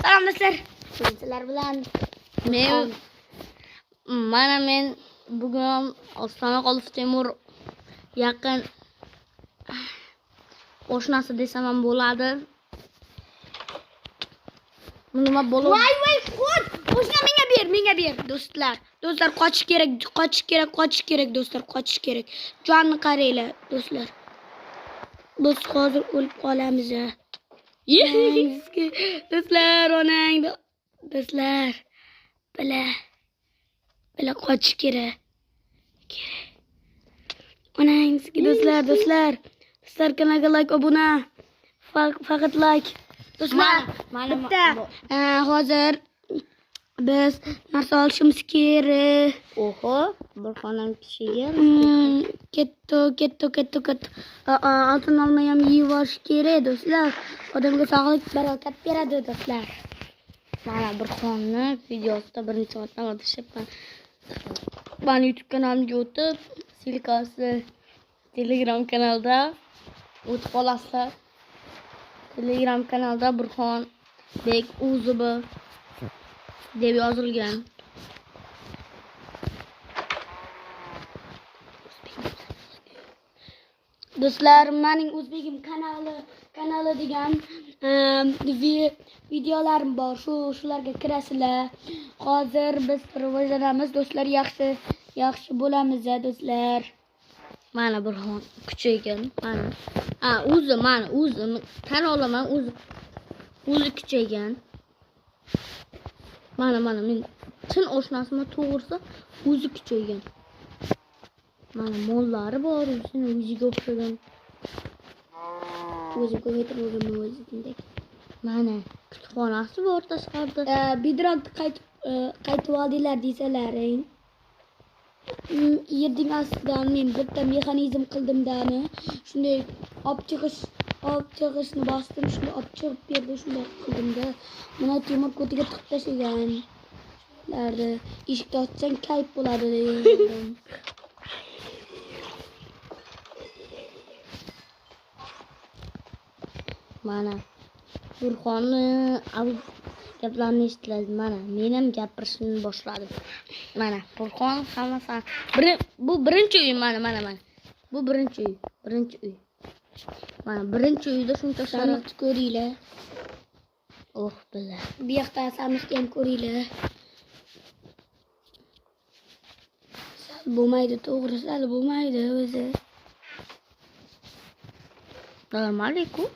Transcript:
Salom do'stlar. Sizlar bilan men bugun Ostona Qolif Temur yaqin qo'shnasi desam ham bo'ladi. Nima bo'ladi? Voy, qo'y. Qo'shna menga ber, do'stlar. Do'stlar qochish kerak, do'stlar, qochish kerak. Jonni qaranglar, do'stlar. Biz hozir o'lib qolamiz. Do'stlar, onang, do'stlar. Bila qochish kerak. Onangizga do'stlar. Do'stlar kanalga like, obuna. Faqat like. Do'stlar, bitta hozir biz narsa olishimiz kerak. Oho, bir xonam kishiga Ketto. Oltin olma ham yeyib olish kerak, do'stlar. Odamga sog'lik, barokat beradi, do'stlar. mana bir xonni videosida birinchi marta o'tishyapman. Men YouTube kanalimga o'tib, silkasi Telegram kanalda o'tib qolasizlar. Telegram kanalda Burxon Bek UZB deb yozilgan. Do'stlar, mening o'zbegim kanali degan videolarim bor. Shularga kirasizlar. Hozir biz rivojlanamiz, do'stlar, yaxshi bo'lamiz, do'stlar. Mana Burxon kuchaygan. Mana. O'zi tan olaman, o'zi kuchaygan. Mana men chin oshnasimi to'g'risi o'zi kuchaygan. Mana mollari bor, o'ziga o'xshagan. O'zi ko'rayotgan o'zidek. Mana kutubxonasi bor tashqarida. Bidroqni qaytib oldinglar desalaring. Yerning ostidan men bitta mexanizm qildimdani. Shunday olib chiqishni bosdim, shunday olib chiqib berdi, shunday qildimda. Mana temir ko'tiga tiqib tashlagan. Eshikni ochsang kayf bo'ladi dedim. Mana Burxonni gaplarni eshitdilar. Mana men ham gapirishni boshladim. Mana Burxon hammasi. Bu birinchi uy mana. Bu birinchi uy. Mana birinchi uyda shuncha sharoit ko'ringlar. Oh billah. Bu yoqda samishni ham ko'ringlar. Bo'lmaydi, to'g'risi bo'lmaydi o'zi. Assalomu alaykum.